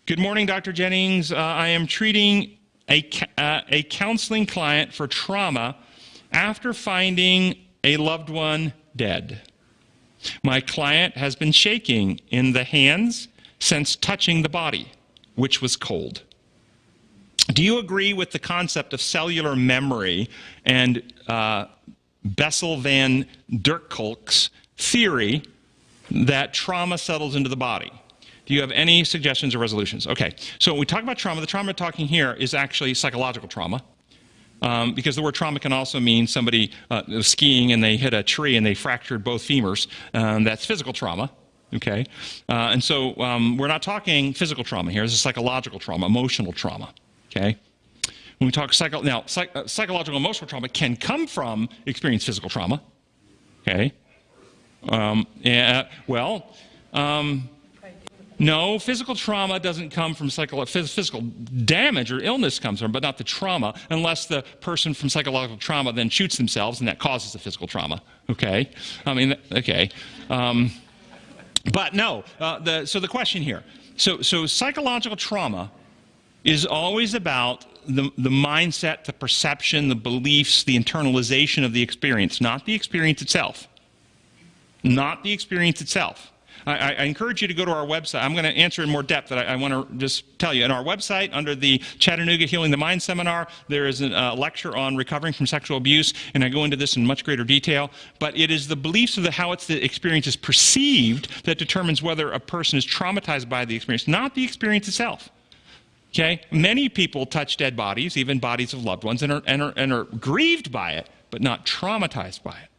Good morning, Dr. Jennings. I am treating a counseling client for trauma after finding a loved one dead. My client has been shaking in the hands since touching the body, which was cold. Do you agree with the concept of cellular memory and Bessel van der Kolk's theory that trauma settles into the body? Do you have any suggestions or resolutions? Okay, so when we talk about trauma, the trauma we're talking here is actually psychological trauma, because the word trauma can also mean somebody was skiing and they hit a tree and they fractured both femurs. That's physical trauma, okay? And so we're not talking physical trauma here. This is psychological trauma, emotional trauma, okay? When we talk psychological emotional trauma can come from experienced physical trauma, okay? No, physical trauma doesn't come from physical damage or illness comes from, but not the trauma, unless the person from psychological trauma then shoots themselves, and that causes the physical trauma. Okay, okay, but no. So the question here. So psychological trauma is always about the mindset, the perception, the beliefs, the internalization of the experience, not the experience itself. Not the experience itself. I encourage you to go to our website. I'm going to answer in more depth, but I want to just tell you. In our website, under the Chattanooga Healing the Mind seminar, there is a lecture on recovering from sexual abuse, and I go into this in much greater detail. But it is the beliefs of how the experience is perceived that determines whether a person is traumatized by the experience, not the experience itself. Okay? Many people touch dead bodies, even bodies of loved ones, and are grieved by it, but not traumatized by it.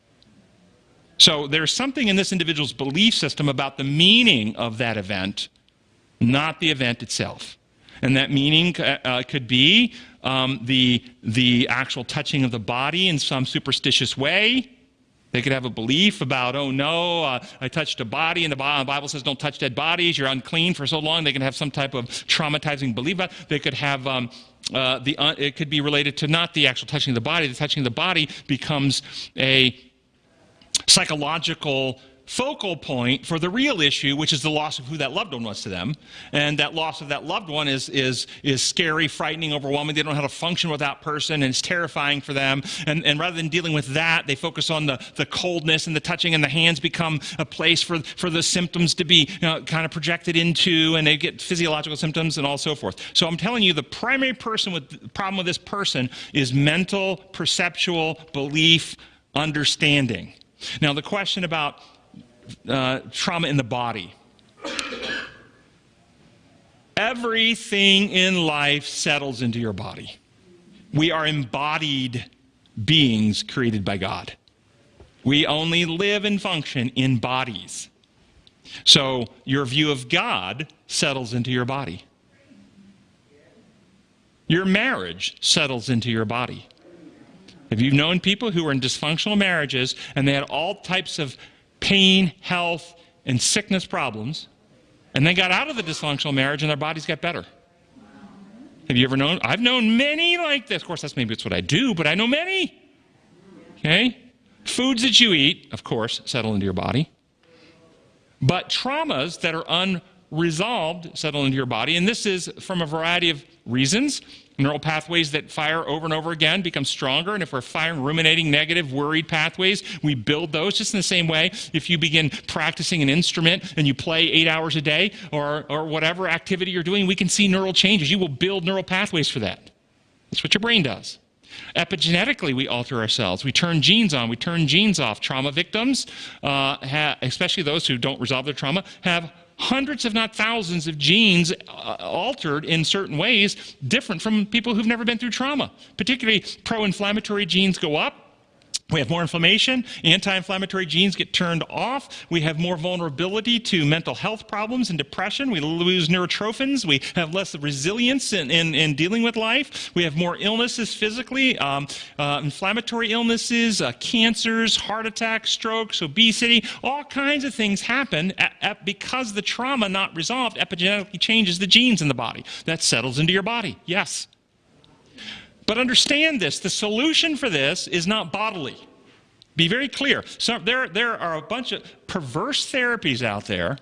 So there's something in this individual's belief system about the meaning of that event, not the event itself. And that meaning could be the actual touching of the body in some superstitious way. They could have a belief about, oh no, I touched a body, and the Bible says don't touch dead bodies, you're unclean for so long. They can have some type of traumatizing belief about it. They could have, it could be related to not the actual touching of the body. The touching of the body becomes a psychological focal point for the real issue, which is the loss of who that loved one was to them. And that loss of that loved one is scary, frightening, overwhelming. They don't know how to function with that person, and it's terrifying for them. And rather than dealing with that, they focus on the coldness, and the touching, and the hands become a place for the symptoms to be kind of projected into, and they get physiological symptoms and all so forth. So I'm telling you, the primary problem with this person is mental, perceptual, belief, understanding. Now, the question about trauma in the body. Everything in life settles into your body. We are embodied beings created by God. We only live and function in bodies. So your view of God settles into your body. Your marriage settles into your body. Have you known people who were in dysfunctional marriages and they had all types of pain, health, and sickness problems, and they got out of the dysfunctional marriage and their bodies got better? Have you ever known? I've known many like this. Of course, it's what I do, but I know many. Okay? Foods that you eat, of course, settle into your body. But traumas that are unresolved settle into your body, and this is from a variety of reasons. Neural pathways that fire over and over again become stronger, and if we're firing ruminating, negative, worried pathways, we build those. Just in the same way, if you begin practicing an instrument and you play 8 hours a day or whatever activity you're doing, we can see neural changes. You will build neural pathways for that. That's what your brain does. Epigenetically, we alter ourselves. We turn genes on, we turn genes off. Trauma victims, especially those who don't resolve their trauma, have hundreds, if not thousands, of genes altered in certain ways, different from people who've never been through trauma. Particularly, pro-inflammatory genes go up. We have more inflammation. Anti-inflammatory genes get turned off. We have more vulnerability to mental health problems and depression. We lose neurotrophins. We have less resilience in dealing with life. We have more illnesses physically, inflammatory illnesses, cancers, heart attacks, strokes, obesity. All kinds of things happen because the trauma not resolved epigenetically changes the genes in the body. That settles into your body, yes. But understand this, the solution for this is not bodily. Be very clear. So there are a bunch of perverse therapies out there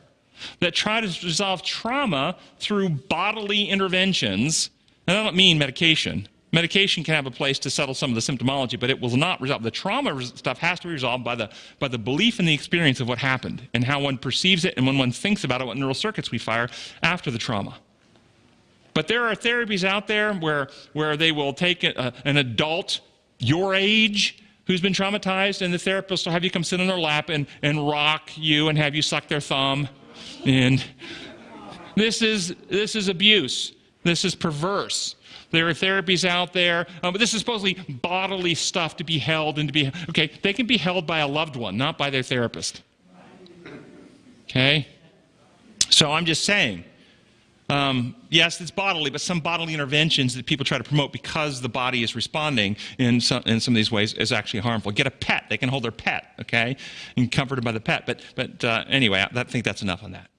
that try to resolve trauma through bodily interventions. And I don't mean medication. Medication can have a place to settle some of the symptomology, but it will not resolve. The trauma stuff has to be resolved by the belief and the experience of what happened and how one perceives it, and when one thinks about it, what neural circuits we fire after the trauma. But there are therapies out there where they will take an adult your age who's been traumatized, and the therapist will have you come sit on their lap and rock you and have you suck their thumb. And this is abuse. This is perverse. There are therapies out there, but this is supposedly bodily stuff to be held and to be, okay, they can be held by a loved one, not by their therapist. Okay? So I'm just saying, yes, it's bodily, but some bodily interventions that people try to promote because the body is responding in some of these ways is actually harmful. Get a pet. They can hold their pet, okay, and comforted by the pet. But anyway, I think that's enough on that.